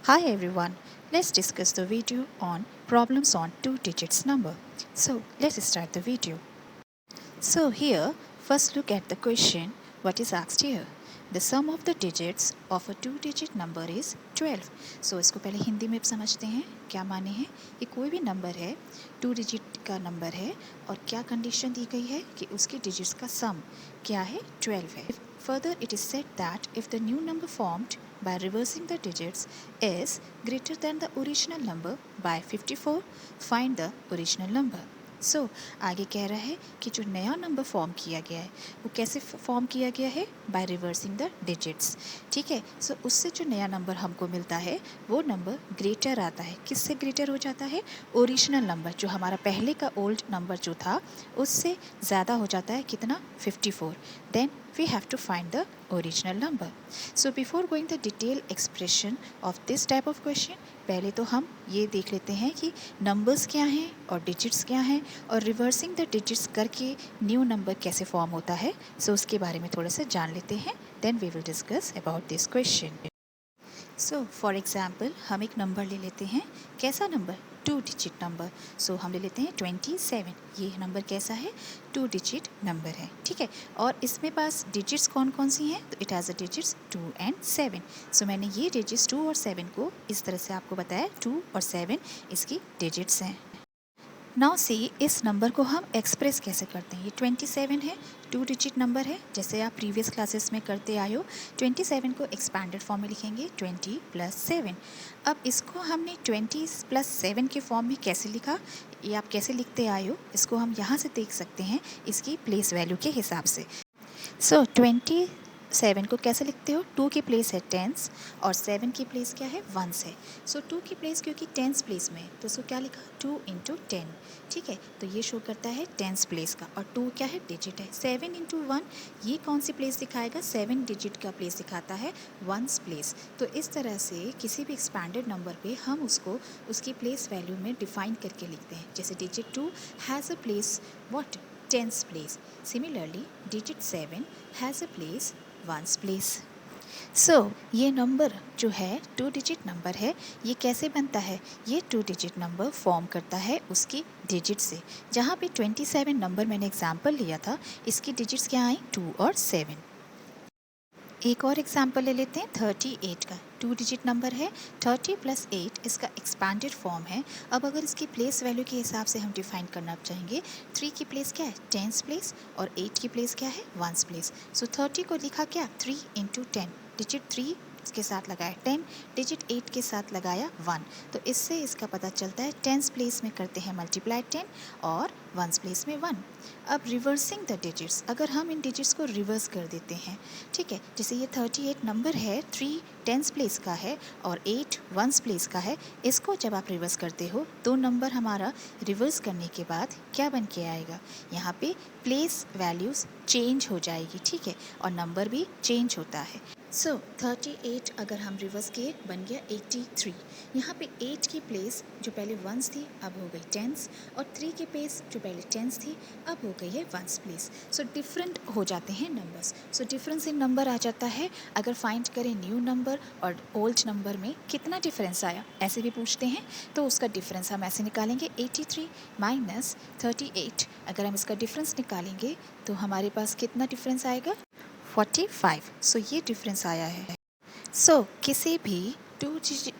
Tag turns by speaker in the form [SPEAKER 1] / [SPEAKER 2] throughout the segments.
[SPEAKER 1] Hi everyone, let's discuss the video on problems on two digits number. So let's start the video. So here, first look at the question what is asked here. The sum of the digits of a two digit number is 12. So इसको पहले हिंदी में समझते हैं क्या माने हैं कि कोई भी नंबर है टू डिजिट का नंबर है और क्या कंडीशन दी गई है कि उसकी डिजिट्स का सम क्या है 12 है. Further, it is said that if the new number formed by reversing the digits is greater than the original number by 54, find the original number. सो आगे कह रहा है कि जो नया नंबर फॉर्म किया गया है वो कैसे फॉर्म किया गया है बाय रिवर्सिंग द डिजिट्स. ठीक है. सो उससे जो नया नंबर हमको मिलता है वो नंबर ग्रेटर आता है. किससे ग्रेटर हो जाता है? ओरिजिनल नंबर जो हमारा पहले का ओल्ड नंबर जो था उससे ज़्यादा हो जाता है. कितना? 54. Then we have to find the original number. So before going the detailed expression of this type of question, पहले तो हम ये देख लेते हैं कि नंबर्स क्या हैं और डिजिट्स क्या हैं और रिवर्सिंग द डिजिट्स करके न्यू नंबर कैसे फॉर्म होता है. सो उसके बारे में थोड़ा सा जान लेते हैं. Then we will discuss about this question. So for example हम एक नंबर ले लेते हैं. कैसा number? Two digit number. So हम ले लेते हैं 27. ये नंबर कैसा है? टू डिजिट नंबर है. ठीक है. और इसमें पास डिजिट्स कौन कौन सी हैं? तो it has a digits 2 and 7. सो मैंने ये डिजिट्स 2 और 7 को इस तरह से आपको बताया. 2 और 7 इसकी डिजिट्स हैं. नाउ सी इस नंबर को हम एक्सप्रेस कैसे करते हैं. ये 27 है, टू डिजिट नंबर है. जैसे आप प्रीवियस क्लासेस में करते आए हो 27 को एक्सपैंडेड फॉर्म में लिखेंगे 20 + 7. अब इसको हमने 20 + 7 के फॉर्म में कैसे लिखा, ये आप कैसे लिखते आए हो इसको हम यहाँ से देख सकते हैं इसकी प्लेस वैल्यू के हिसाब से. सो 27 को कैसे लिखते हो? 2 की प्लेस है टेंस और 7 की प्लेस क्या है? वंस है. सो 2 की प्लेस क्योंकि टेंस प्लेस में है तो उसको क्या लिखा? 2 × 10. ठीक है. तो ये शो करता है टेंस प्लेस का और 2 क्या है? डिजिट है. 7 × 1 ये कौन सी प्लेस दिखाएगा? 7 डिजिट का प्लेस दिखाता है वंस प्लेस. तो इस तरह से किसी भी एक्सपैंडेड नंबर पे हम उसको उसकी प्लेस वैल्यू में डिफाइन करके लिखते हैं. जैसे digit 2 has a place what? Tens place. Similarly digit 7 has a place ones place. So ये नंबर जो है टू डिजिट नंबर है. ये कैसे बनता है? ये टू डिजिट नंबर फॉर्म करता है उसकी डिजिट से. जहाँ पे 27 नंबर मैंने एग्जांपल लिया था इसकी डिजिट्स क्या आई? 2 और 7. एक और एग्जांपल ले लेते हैं 38 का. टू डिजिट नंबर है. 30 + 8 इसका एक्सपैंडेड फॉर्म है. अब अगर इसकी प्लेस वैल्यू के हिसाब से हम डिफाइन करना चाहेंगे 3 की प्लेस क्या है? टेंस प्लेस और 8 की प्लेस क्या है? Once place. सो 30 को लिखा क्या? 3 × 10. डिजिट 3 के साथ लगाया 10, डिजिट 8 के साथ लगाया 1. तो इससे इसका पता चलता है टेंस प्लेस में करते हैं मल्टीप्लाई 10 और वंस प्लेस में 1. अब रिवर्सिंग द डिजिट्स, अगर हम इन डिजिट्स को रिवर्स कर देते हैं. ठीक है. जैसे ये 38 नंबर है, 3 टेंस प्लेस का है और 8 वंस प्लेस का है. इसको जब आप रिवर्स करते हो तो नंबर हमारा रिवर्स करने के बाद क्या बन के आएगा? यहाँ पे प्लेस वैल्यूज़ चेंज हो जाएगी. ठीक है. और नंबर भी चेंज होता है. सो 38 अगर हम रिवर्स किए बन गया 83. यहाँ पे 8 की प्लेस जो पहले वंस थी अब हो गई टेंस और 3 की प्लेस जो पहले टेंस थी अब हो गई है वंस प्लेस. सो डिफरेंट हो जाते हैं numbers. So difference in number आ जाता है. अगर फाइंड करें न्यू नंबर और ओल्ड नंबर में कितना डिफरेंस आया ऐसे भी पूछते हैं तो उसका डिफरेंस हम ऐसे निकालेंगे 83 - 38. अगर हम इसका डिफरेंस निकालेंगे तो हमारे पास कितना डिफरेंस आएगा? 45. सो ये डिफरेंस आया है. सो किसी भी टू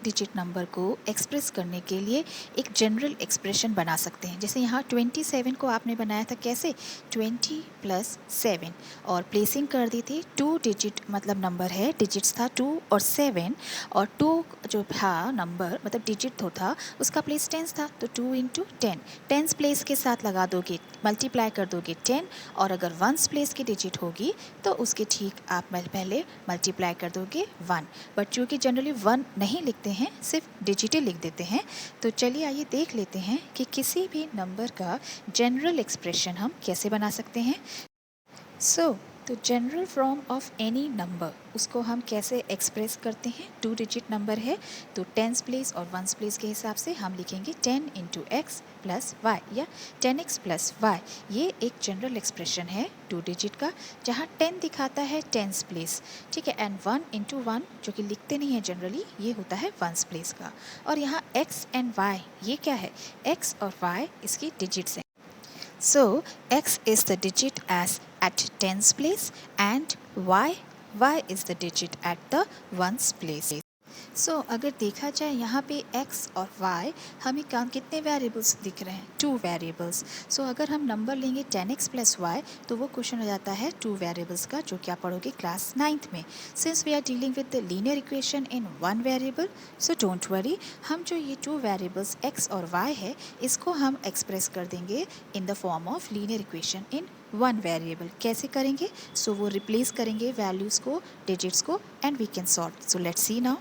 [SPEAKER 1] डिजिट नंबर को एक्सप्रेस करने के लिए एक जनरल एक्सप्रेशन बना सकते हैं. जैसे यहाँ 27 को आपने बनाया था कैसे? 20 + 7 और प्लेसिंग कर दी थी. टू डिजिट मतलब नंबर है, डिजिट्स था 2 और 7 और 2 जो था नंबर मतलब डिजिट तो था उसका प्लेस टेंस था तो 2 × 10. टेंस प्लेस के साथ लगा दोगे मल्टीप्लाई कर दोगे 10 और अगर वंस प्लेस की डिजिट होगी तो उसके ठीक आप पहले मल्टीप्लाई कर दोगे 1. बट चूँकि जनरली 1 नहीं लिखते हैं सिर्फ डिजिट लिख देते हैं. तो चलिए आइए देख लेते हैं कि किसी भी नंबर का जनरल एक्सप्रेशन हम कैसे बना सकते हैं. सो तो general form of any number उसको हम कैसे एक्सप्रेस करते हैं? 2 डिजिट नंबर है तो टेंस प्लेस और वंस प्लेस के हिसाब से हम लिखेंगे 10 इंटू एक्स प्लस वाई या 10x प्लस वाई। ये एक जनरल एक्सप्रेशन है 2 डिजिट का, जहाँ 10 दिखाता है टेंस प्लेस, ठीक है, एंड 1 इंटू 1 जो कि लिखते नहीं है जनरली, ये होता है वंस प्लेस का। और यहाँ x एंड y ये क्या है? x और y इसकी डिजिट्स हैं। So x is the digit as at tens place and y is the digit at the ones place. So अगर देखा जाए यहाँ पे x और y हमें कितने वेरिएबल्स दिख रहे हैं? 2 वेरिएबल्स। सो अगर हम नंबर लेंगे 10x प्लस वाई तो वो क्वेश्चन हो जाता है 2 वेरिएबल्स का, जो कि आप पढ़ोगे क्लास 9th में। Since we are dealing with the linear equation in 1 variable, so don't worry, हम जो ये 2 वेरिएबल्स x और y है इसको हम एक्सप्रेस कर देंगे इन the form of linear equation in 1 variable. कैसे करेंगे? सो वो रिप्लेस करेंगे वैल्यूज़ को, डिजिट्स को, and we can solve. So let's see now.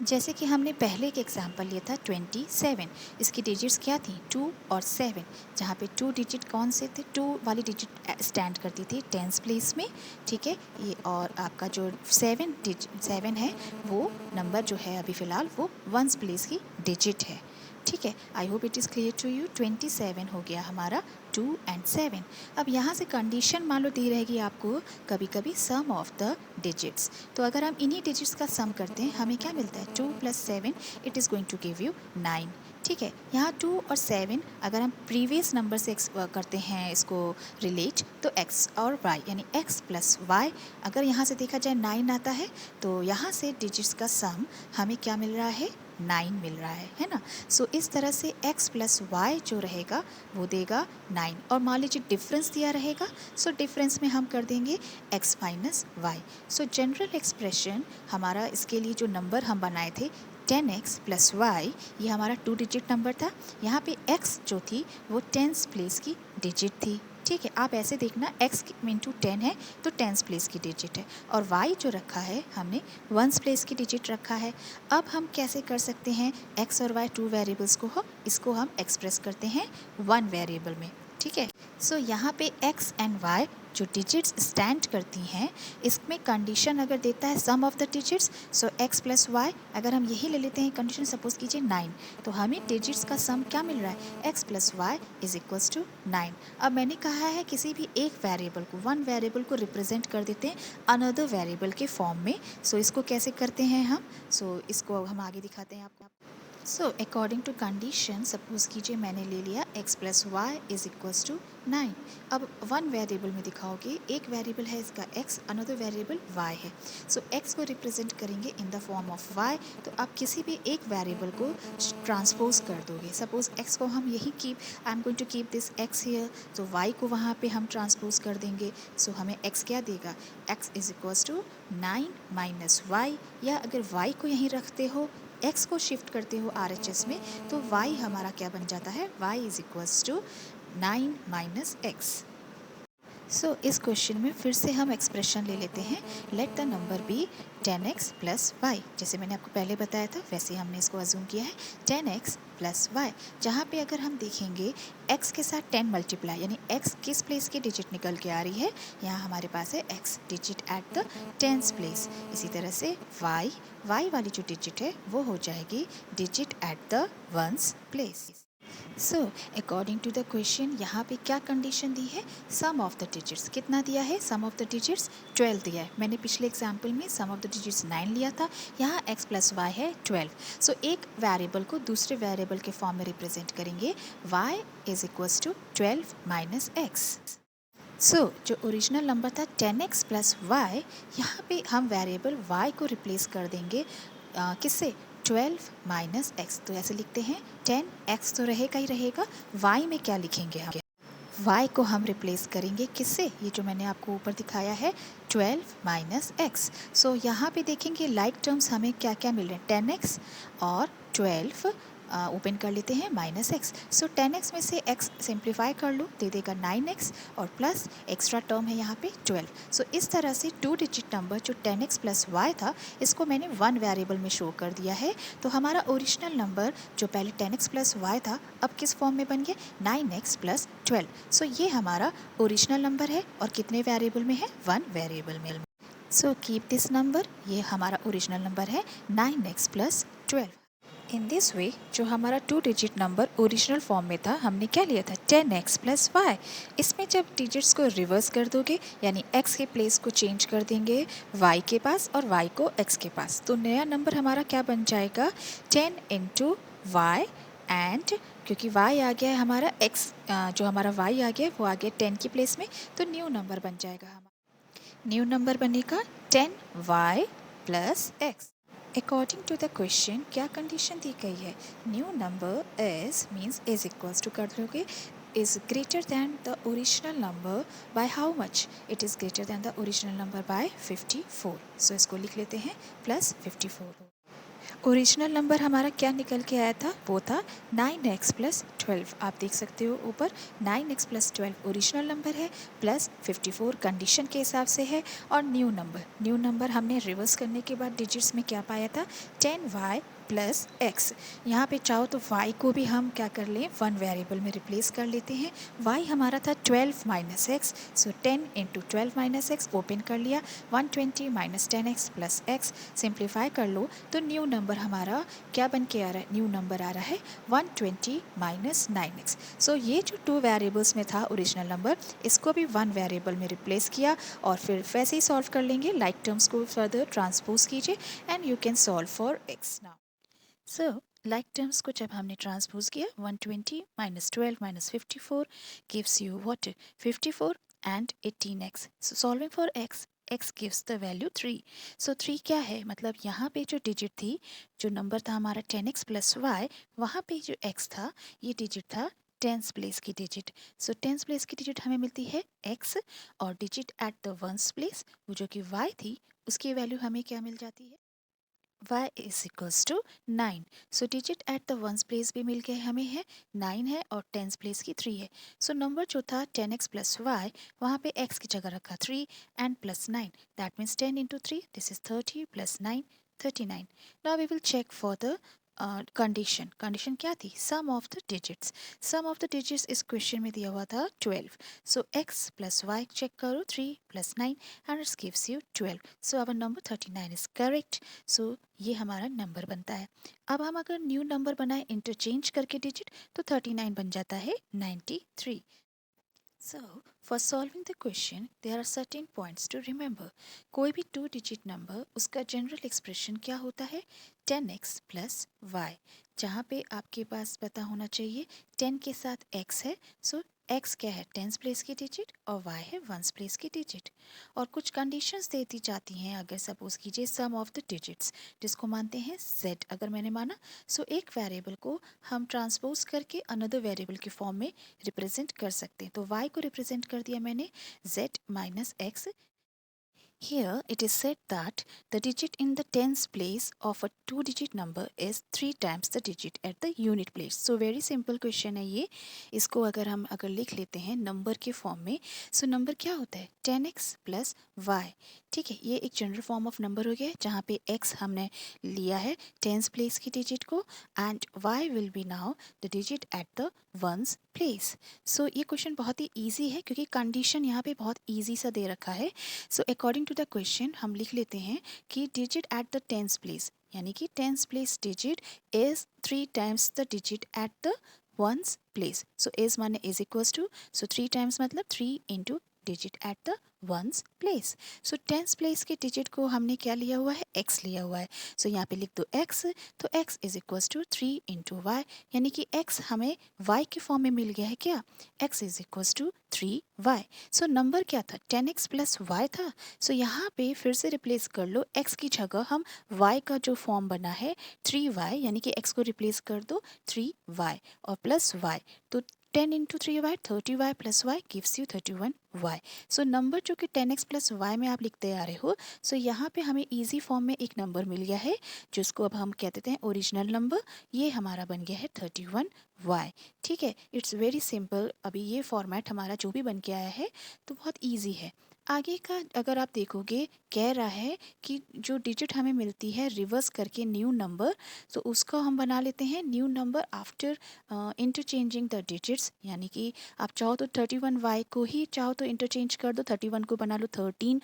[SPEAKER 1] जैसे कि हमने पहले एक एग्जांपल लिया था 27, इसकी डिजिट्स क्या थी? 2 और 7, जहाँ पे 2 डिजिट कौन से थे? 2 वाली डिजिट स्टैंड करती थी टेंस प्लेस में, ठीक है ये, और आपका जो 7 है वो नंबर जो है अभी फ़िलहाल वो वंस प्लेस की डिजिट है, ठीक है। I hope it is clear to you. 27 हो गया हमारा 2 एंड 7। अब यहाँ से कंडीशन मान लो दी रहेगी आपको कभी कभी सम ऑफ द डिजिट्स, तो अगर हम इन्हीं डिजिट्स का सम करते हैं हमें क्या मिलता है? 2 + 7 it is going to give you 9, ठीक है। यहाँ 2 और 7 अगर हम प्रीवियस नंबर से करते हैं इसको रिलेट, तो x और y यानी x + y, अगर यहाँ से देखा जाए 9 आता है तो यहाँ से डिजिट्स का सम हमें क्या मिल रहा है? 9 मिल रहा है ना। सो इस तरह से x + y जो रहेगा वो देगा 9, और मान लीजिए डिफरेंस दिया रहेगा, सो डिफरेंस में हम कर देंगे x - y। सो जनरल एक्सप्रेशन हमारा इसके लिए जो नंबर हम बनाए थे 10x + y, ये हमारा 2 डिजिट नंबर था। यहाँ पे x जो थी वो टेंस प्लेस की डिजिट थी, ठीक है। आप ऐसे देखना, x इंटू 10 है तो टेंस प्लेस की डिजिट है, और y जो रखा है हमने वंस प्लेस की डिजिट रखा है। अब हम कैसे कर सकते हैं? x और y 2 वेरिएबल्स को हो, इसको हम एक्सप्रेस करते हैं 1 वेरिएबल में, ठीक है। सो यहाँ पे x एंड y जो डिजिट्स स्टैंड करती हैं, इसमें कंडीशन अगर देता है sum of the digits, so x + y, अगर हम यही ले लेते हैं कंडीशन, सपोज कीजिए 9, तो हमें डिजिट्स का सम क्या मिल रहा है? x + y = 9। अब मैंने कहा है किसी भी एक वेरिएबल को, 1 वेरिएबल को रिप्रेजेंट कर देते हैं अनदर वेरिएबल के फॉर्म में। सो इसको कैसे करते हैं हम? सो इसको हम आगे दिखाते हैं आपको। So according to condition, suppose कीजिए मैंने ले लिया x + y = 9। अब 1 वेरिएबल में दिखाओगे, एक वेरिएबल है इसका x, अनदर वेरिएबल y है। सो x को रिप्रेजेंट करेंगे इन द फॉर्म ऑफ y, तो आप किसी भी एक वेरिएबल को ट्रांसपोज कर दोगे। सपोज x को हम यही I am going to keep this x here, तो y को वहाँ पे हम ट्रांसपोज कर देंगे। सो हमें x क्या देगा? x = 9 - y, या अगर y को यहीं रखते हो, x को शिफ्ट करते हो RHS में, तो y हमारा क्या बन जाता है? y = 9 - x। सो इस क्वेश्चन में फिर से हम एक्सप्रेशन ले लेते हैं, let the number be 10x + y। जैसे मैंने आपको पहले बताया था वैसे हमने इसको अज्यूम किया है 10x + y, जहाँ पे अगर हम देखेंगे x के साथ 10 मल्टीप्लाई, यानी x किस प्लेस की डिजिट निकल के आ रही है? यहाँ हमारे पास है x digit at the tens place. इसी तरह से y वाली जो डिजिट है वो हो जाएगी digit at the ones place. So according to the question यहाँ पे क्या कंडीशन दी है? सम ऑफ द डिजिट्स कितना दिया है? सम ऑफ द डिजिट्स 12 दिया है। मैंने पिछले एग्जाम्पल में सम ऑफ द डिजिट्स 9 लिया था, यहाँ x + y है 12। सो एक वेरिएबल को दूसरे वेरिएबल के फॉर्म में रिप्रेजेंट करेंगे, y = 12 - x। सो जो ओरिजिनल नंबर था 10x + y, यहाँ पे हम वेरिएबल y को रिप्लेस कर देंगे किससे? 12 - x। तो ऐसे लिखते हैं 10x तो रहेगा ही रहेगा, y में क्या लिखेंगे हम? y को हम रिप्लेस करेंगे किससे? ये जो मैंने आपको ऊपर दिखाया है 12 - x। सो यहाँ पे देखेंगे लाइक टर्म्स हमें क्या क्या मिल रहे हैं? 10x और 12 ओपन कर लेते हैं -x। सो 10x में से x सिंप्लीफाई कर लो, दे देगा 9x और प्लस एक्स्ट्रा टर्म है यहाँ पे 12। सो इस तरह से 2 डिजिट नंबर जो 10x प्लस y था इसको मैंने 1 वेरिएबल में शो कर दिया है। तो हमारा ओरिजिनल नंबर जो पहले 10x प्लस y था अब किस फॉर्म में बन गया 9x प्लस 12। सो ये हमारा ओरिजिनल नंबर है और कितने वेरिएबल में है 1 वेरिएबल में। सो कीप दिस नंबर, ये हमारा ओरिजिनल नंबर है 9x plus 12। In this way जो हमारा 2 डिजिट नंबर ओरिजिनल फॉर्म में था हमने क्या लिया था 10x प्लस y। इसमें जब डिजिट्स को रिवर्स कर दोगे यानी x के प्लेस को चेंज कर देंगे y के पास और y को x के पास, तो नया नंबर हमारा क्या बन जाएगा 10 इंटू y। एंड क्योंकि y आ गया है हमारा x, जो हमारा y आ गया वो आ गया 10 की प्लेस में, तो न्यू नंबर बन जाएगा हमारा। न्यू नंबर बनेगा 10y plus x। According to the question क्या कंडीशन दी गई है, new number is means is equals to कर दोगे is greater than the original number by how much, it is greater than the original number by 54। so इसको लिख लेते हैं प्लस 54। ओरिजिनल नंबर हमारा क्या निकल के आया था, वो था 9x प्लस 12। आप देख सकते हो ऊपर 9x प्लस 12 ओरिजिनल नंबर है प्लस 54 कंडीशन के हिसाब से है। और न्यू नंबर हमने रिवर्स करने के बाद डिजिट्स में क्या पाया था 10y प्लस x। यहाँ पे चाहो तो y को भी हम क्या कर लें 1 वेरिएबल में रिप्लेस कर लेते हैं। y हमारा था 12 माइनस एक्स, सो 10 इंटू 12 माइनस एक्स ओपन कर लिया 120 minus 10x plus x। Simplify कर लो तो न्यू नंबर हमारा क्या बन के आ रहा है, न्यू नंबर आ रहा है 120 माइनस 9x। सो ये जो 2 वेरिएबल्स में था ओरिजिनल नंबर इसको भी 1 वेरिएबल में रिप्लेस किया और फिर वैसे ही सॉल्व कर लेंगे। लाइक टर्म्स को फर्दर ट्रांसपोज कीजिए and you can solve for x now. So like terms को जब हमने ट्रांसपोज किया 120 minus 12 minus 54 gives you what 54 and 18x। So solving for x gives the value 3। सो 3 क्या है, मतलब यहाँ पे जो डिजिट थी, जो नंबर था हमारा 10x प्लस y, वहाँ पे जो x था ये डिजिट था टेंस प्लेस की डिजिट। सो टेंस प्लेस की डिजिट हमें मिलती है x और digit at the ones place वो जो कि y थी उसकी वैल्यू हमें क्या मिल जाती है y is equals to 9। So digit at the ones place भी मिल गए हमें है 9 है और टेंस प्लेस की 3 है। सो नंबर जो था 10x प्लस y वहाँ पे x की जगह रखा 3 and plus 9, that means 10 into 3 this is 30 plus 9 39। Now we will check for the condition क्या थी सम ऑफ द डिजिट्स इस क्वेश्चन में दिया हुआ था 12। So x plus y check करो 3 plus 9 and it gives you 12। So our number 39 is correct. So ये हमारा नंबर बनता है। अब हम अगर न्यू नंबर बनाए इंटरचेंज करके डिजिट तो 39 बन जाता है 93। So, for solving the question, there are certain points to remember। कोई भी 2 डिजिट नंबर उसका जनरल एक्सप्रेशन क्या होता है 10x प्लस y, जहाँ पे आपके पास पता होना चाहिए 10 के साथ x है, सो x क्या है टेंस प्लेस की डिजिट और y है वंस प्लेस की डिजिट। और कुछ कंडीशंस दे दी जाती हैं, अगर सपोज कीजिए सम ऑफ द डिजिट्स जिसको मानते हैं z, अगर मैंने माना सो एक वेरिएबल को हम ट्रांसपोज करके अनदर वेरिएबल के फॉर्म में रिप्रेजेंट कर सकते हैं। तो y को रिप्रेजेंट कर दिया मैंने z minus x। Here it is said that the digit in the tens place of a 2-digit number is 3 times the digit at the unit place। So very simple question है ये। इसको अगर लिख लेते हैं नंबर के form में, सो number क्या होता है 10x प्लस y। ठीक है, ये एक जनरल फॉर्म ऑफ नंबर हो गया जहाँ पे x हमने लिया है टेंस प्लेस की डिजिट को and y will be now the digit at the ones place. So ये क्वेश्चन बहुत ही ईजी है क्योंकि कंडीशन यहाँ पे बहुत ईजी सा दे रखा है। So according to the question हम लिख लेते हैं कि digit at the tens place, यानी कि tens place digit is 3 times the digit at the ones place. So is माने is equals to, so 3 times मतलब 3 into digit at the ones place. So tens place के digit को हमने क्या लिया हुआ है x लिया हुआ है। सो यहाँ पे लिख दो x, तो x is equals to 3 into y, यानी कि x हमें y के फॉर्म में मिल गया है क्या x is equals to 3y। So number क्या था 10x प्लस y था। सो यहाँ पे फिर से रिप्लेस कर लो, x की जगह हम y का जो फॉर्म बना है 3y, यानी कि x को रिप्लेस कर दो 3y और प्लस y, तो 10 into 3y 30y plus y gives you 31y। So number जो कि 10x प्लस y में आप लिखते आ रहे हो, सो यहाँ पे हमें ईजी फॉर्म में एक नंबर मिल गया है जिसको अब हम कह देते हैं ओरिजिनल नंबर। ये हमारा बन गया है 31y। ठीक है, इट्स वेरी सिंपल। अभी ये फॉर्मेट हमारा जो भी बन के आया है तो बहुत ईजी है। आगे का अगर आप देखोगे, कह रहा है कि जो डिजिट हमें मिलती है रिवर्स करके न्यू नंबर, तो उसको हम बना लेते हैं new number after interchanging the digits. यानी कि आप चाहो तो 31y को ही चाहो तो इंटरचेंज कर दो, 31 को बना लो 13।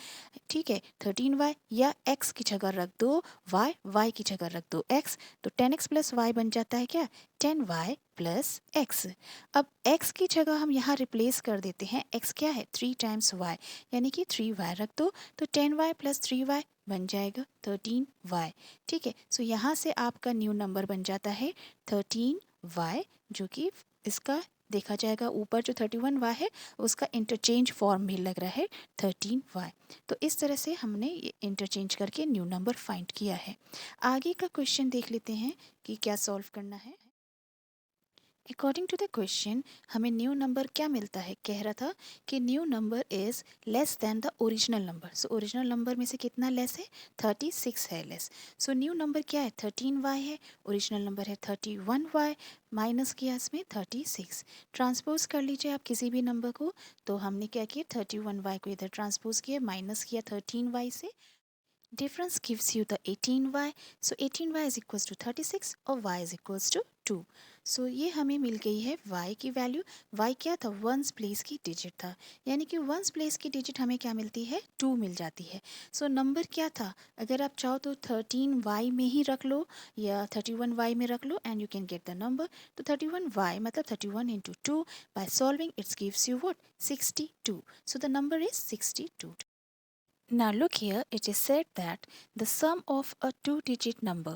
[SPEAKER 1] ठीक है, 13y, या x की जगह रख दो y की जगह रख दो x, तो 10x प्लस y बन जाता है क्या, 10y प्लस x। अब x की जगह हम यहाँ रिप्लेस कर देते हैं, x क्या है 3 टाइम्स y, यानी कि 3y रख दो, तो 10y प्लस 3y बन जाएगा 13y। ठीक है, सो यहाँ से आपका न्यू नंबर बन जाता है 13y, जो कि इसका देखा जाएगा ऊपर जो 31y है उसका इंटरचेंज फॉर्म भी लग रहा है 13y। तो इस तरह से हमने ये इंटरचेंज करके न्यू नंबर फाइंड किया है। आगे का क्वेश्चन देख लेते हैं कि क्या सॉल्व करना है। अकॉर्डिंग टू द क्वेश्चन हमें न्यू नंबर क्या मिलता है, कह रहा था कि new number is less than the original number. So original number में से कितना लेस है, 36 है लेस। सो न्यू नंबर क्या है 13y है, ओरिजिनल नंबर है 31y, माइनस किया इसमें 36। ट्रांसपोज कर लीजिए आप किसी भी नंबर को, तो हमने क्या किया 31y को इधर ट्रांसपोज किया, माइनस किया 13y से, difference gives you the 18y, so 18y is equals to 36 और y is equals to 2। सो ये हमें मिल गई है y की वैल्यू। y क्या था, वंस प्लेस की डिजिट था, यानी कि वंस प्लेस की डिजिट हमें क्या मिलती है 2 मिल जाती है। सो नंबर क्या था, अगर आप चाहो तो 13y में ही रख लो या 31y में रख लो and you can get the number. तो 31y मतलब 31 into 2, by solving its gives you what 62। So the number is 62। Now look here, it is said that the sum of a two-digit number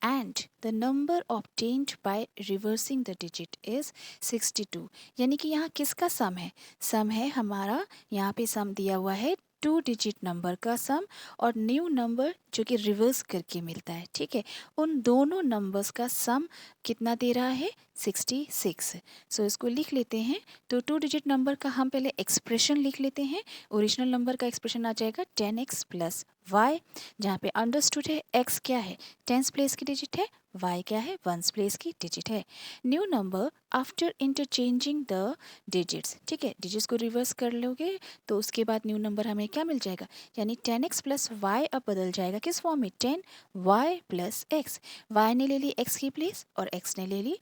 [SPEAKER 1] and the number obtained by reversing the digit is 62। यानी कि यहाँ किसका सम है, सम है हमारा, यहाँ पे सम दिया हुआ है 2 डिजिट नंबर का सम और न्यू नंबर जो कि रिवर्स करके मिलता है। ठीक है, उन दोनों नंबर्स का सम कितना दे रहा है 66। सो इसको लिख लेते हैं। तो 2 डिजिट नंबर का हम पहले एक्सप्रेशन लिख लेते हैं। ओरिजिनल नंबर का एक्सप्रेशन आ जाएगा 10x प्लस y, जहाँ पे अंडरस्टूड है x क्या है 10th प्लेस की डिजिट है, y क्या है 1st प्लेस की डिजिट है। New number after interchanging the digits. ठीक है, डिजिट्स को रिवर्स कर लोगे तो उसके बाद न्यू नंबर हमें क्या मिल जाएगा, यानी 10x प्लस y अब बदल जाएगा किस फॉर्म में 10y प्लस x। y ने ले ली x की प्लेस और x ने ले ली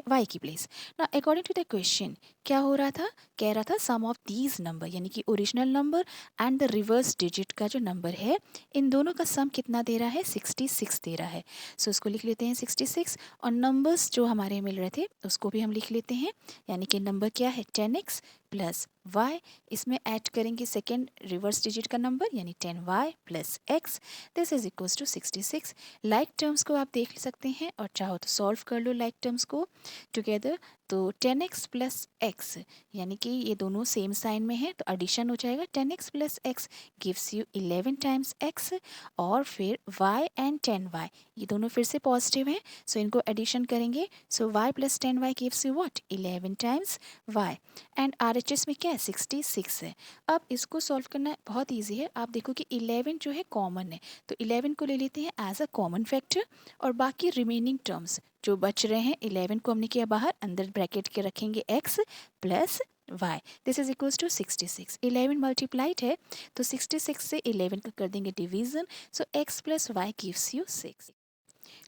[SPEAKER 1] y की प्लेस। ना अकॉर्डिंग टू द क्वेश्चन क्या हो रहा था, कह रहा था सम ऑफ दीज नंबर, यानी कि original number and the reverse digit का जो नंबर है इन दोनों का सम कितना दे रहा है 66 दे रहा है। सो इसको लिख लेते हैं 66 और नंबर्स जो हमारे मिल रहे थे उसको भी हम लिख लेते हैं। यानी कि नंबर क्या है 10x प्लस y, इसमें ऐड करेंगे सेकेंड रिवर्स डिजिट का नंबर यानी 10y plus x, this is equals to 66। Like terms को आप देख सकते हैं और चाहो तो सॉल्व कर लो लाइक टर्म्स को टुगेदर। तो 10x प्लस x, यानी कि ये दोनों सेम साइन में है तो एडिशन हो जाएगा 10x plus x gives you 11 times x, और फिर y एंड 10y ये दोनों फिर से पॉजिटिव हैं सो इनको एडिशन करेंगे। सो y plus 10y gives you what 11 times y, and RHS में क्या है 66 है। अब इसको सॉल्व करना बहुत ईजी है। आप देखो कि 11 जो है कॉमन है तो 11 को ले लेते हैं एज अ कॉमन फैक्टर, और बाकी रिमेनिंग टर्म्स जो बच रहे हैं 11 को हमने किया बाहर, अंदर ब्रैकेट के रखेंगे x plus y, this is equals to 66। 11 multiplied है तो 66 से 11 का कर देंगे division, so x plus y gives you 6।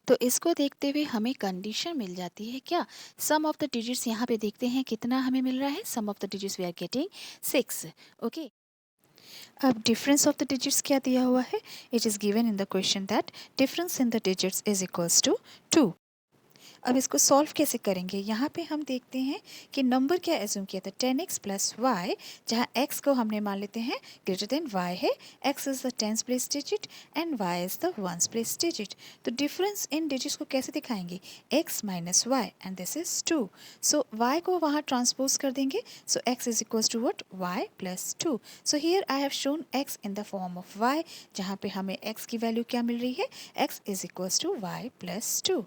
[SPEAKER 1] तो इसको देखते हुए हमें कंडीशन मिल जाती है क्या, सम ऑफ द डिजिट्स यहाँ पे देखते हैं कितना हमें मिल रहा है, sum of the digits we are getting 6। Okay, अब डिफरेंस ऑफ द डिजिट्स क्या दिया हुआ है, it is given in the question that difference in the digits is equals to 2। अब इसको सॉल्व कैसे करेंगे, यहाँ पे हम देखते हैं कि नंबर क्या एज्यूम किया था 10x प्लस वाई, जहाँ x को हमने मान लेते हैं ग्रेटर देन y है, x is the 10th place digit and y is the 1st place digit. तो डिफरेंस इन डिजिट्स को कैसे दिखाएंगे, x minus y and this is 2। So y को वहाँ ट्रांसपोज कर देंगे, so x is equals to what y plus 2। So here I have shown x in the form of y, जहाँ पे हमें x की वैल्यू क्या मिल रही है, x is equals to y plus 2।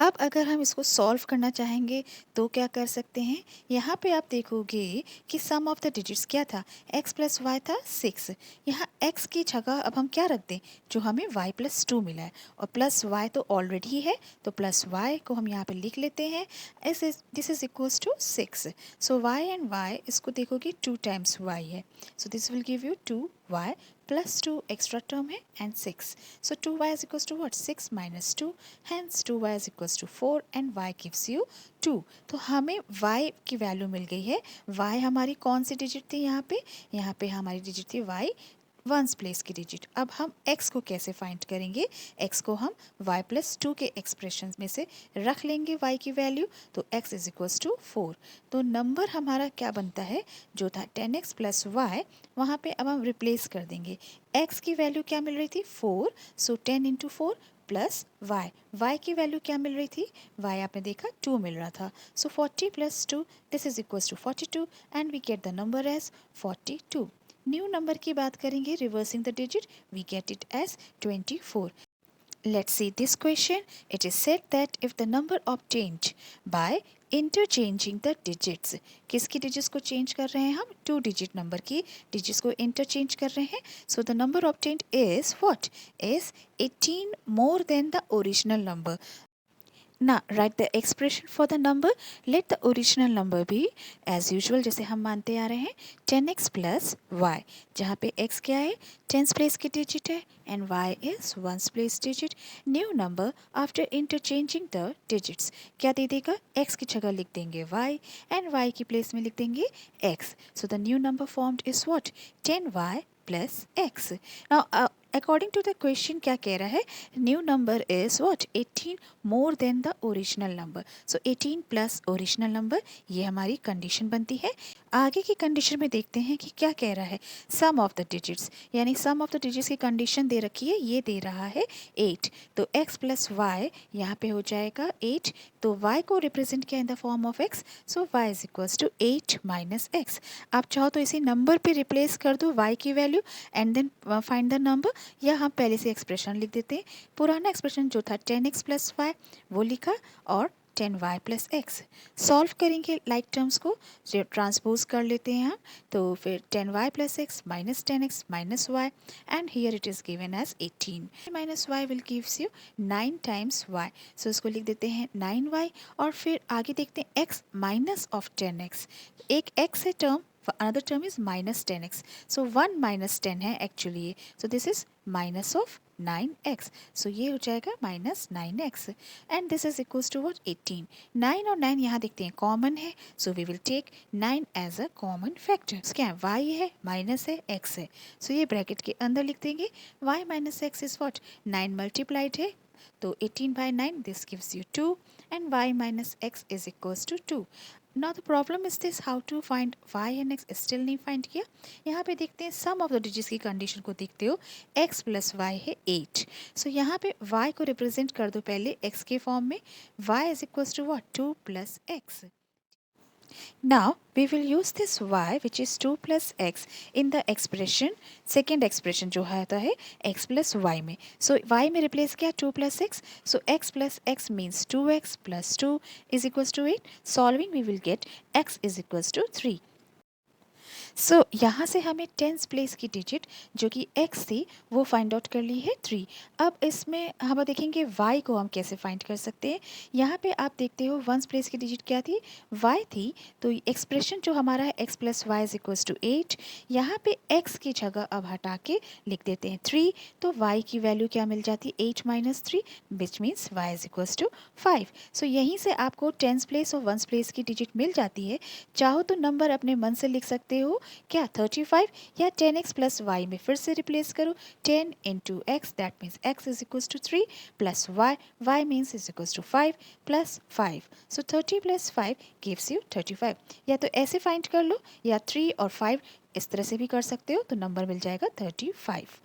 [SPEAKER 1] अब अगर हम इसको सॉल्व करना चाहेंगे तो क्या कर सकते हैं, यहाँ पे आप देखोगे कि सम ऑफ द डिजिट्स क्या था, x प्लस वाई था 6। यहाँ x की जगह अब हम क्या रख दें, जो हमें y प्लस 2 मिला है, और प्लस y तो ऑलरेडी है, तो प्लस y को हम यहाँ पे लिख लेते हैं। This is equals to 6। So y and y, इसको देखोगे 2 टाइम्स y है, so this will give you 2y plus 2 extra term है and 6. So 2y is equals to what? 6 minus 2. Hence 2y is equals to 4 and y gives you 2. तो हमें y की value मिल गई है। y हमारी कौन सी digit थी यहाँ पे हमारी डिजिट थी y वंस प्लेस की डिजिट। अब हम x को कैसे फाइंड करेंगे, x को हम y प्लस 2 के एक्सप्रेशन में से रख लेंगे y की वैल्यू, तो x इज इक्वल्स टू 4। तो नंबर हमारा क्या बनता है, जो था 10x प्लस वाई, वहाँ पे अब हम रिप्लेस कर देंगे। x की वैल्यू क्या मिल रही थी 4, सो 10 इंटू 4 प्लस y की वैल्यू क्या मिल रही थी, y आपने देखा 2 मिल रहा था, so 40 plus 2, this is equals to 42 and we get the number as 42। New number की बात करेंगे, reversing the digit, we get it as 24। Let's see this question. It is said that if the number obtained by interchanging the digits, किसकी digits को change कर रहे हैं हम, 2 digit number की डिजिट्स को इंटरचेंज कर रहे हैं, सो the number obtained is what, is 18 more than the original number. Now write the expression for the number. Let the original number be as usual, जैसे हम मानते आ रहे हैं 10x plus y, जहाँ पे x क्या है, tens place की digit है and y is ones place digit. New number after interchanging the digits क्या दे देगा, x की जगह लिख देंगे y and y की place में लिख देंगे x. So the new number formed is what, 10y plus x. Now according to the question क्या कह रहा है, new number is what, 18 more than the original number, so 18 plus original number, ये हमारी कंडीशन बनती है। आगे की कंडीशन में देखते हैं कि क्या कह रहा है, सम ऑफ द डिजिट्स, यानी सम ऑफ द डिजिट्स की कंडीशन दे रखी है, ये दे रहा है 8, तो x प्लस वाई यहाँ पे हो जाएगा 8, तो y को रिप्रेजेंट किया in the form of x, so y is equals to 8 minus x. आप चाहो तो इसी नंबर पे रिप्लेस कर दो y की value and then find the number, या हम पहले से एक्सप्रेशन लिख देते हैं। पुराना एक्सप्रेशन जो था 10x प्लस वाई वो लिखा और 10y प्लस एक्स। सॉल्व करेंगे लाइक टर्म्स को, जो ट्रांसपोज कर लेते हैं हम, तो फिर 10y plus x minus 10x minus y and here it is given as 18 minus y will gives you 9 times y, सो इसको लिख देते हैं 9y, और फिर आगे देखते हैं x माइनस ऑफ 10x, एक x है term, another term is minus 10x, so 1 minus 10 है actually ये, so this is minus of 9x, so ये हो जाएगा minus 9x and this is equals to what, 18। 9 और 9 यहाँ देखते हैं कॉमन है, so we will take 9 as a common factor। क्या है, y है माइनस है x है, so ये ब्रैकेट के अंदर लिख देंगे, y minus x is what, 9 multiplied है, तो 18 by 9 this gives you 2 and y minus x is equals to 2। Now the problem is this, how to find y and x, still नहीं find किया। यहाँ पे देखते हैं सम ऑफ द डिजिट्स की condition को देखते हो, x प्लस वाई है 8, सो यहाँ पे y को रिप्रेजेंट कर दो पहले x के फॉर्म में, y is equals to what, 2 plus x। Now we will use this y which is 2 plus x in the expression, second expression जो आता है x plus y में, so y में replace किया 2 plus x, so x plus x means 2x plus 2 is equals to 8, solving we will get x is equals to 3। सो यहाँ से हमें tense place की डिजिट जो कि x थी वो फाइंड आउट कर ली है 3। अब इसमें हम देखेंगे y को हम कैसे फाइंड कर सकते हैं। यहाँ पे आप देखते हो वंस प्लेस की डिजिट क्या थी, y थी, तो एक्सप्रेशन जो हमारा है x plus y is equals to 8, यहाँ पे x की जगह अब हटा के लिख देते हैं 3, तो y की वैल्यू क्या मिल जाती है, 8 minus 3 which means y is equals to 5। So यहीं से आपको टेंस प्लेस और वंस प्लेस की डिजिट मिल जाती है। चाहो तो नंबर अपने मन से लिख सकते हो क्या, 35, या 10x प्लस वाई में फिर से रिप्लेस करो, 10 into x that means x is equals to 3 plus y means is equals to 5 plus 5, so 30 plus 5 gives you 35। या तो ऐसे फाइंड कर लो या 3 और 5 इस तरह से भी कर सकते हो, तो नंबर मिल जाएगा 35।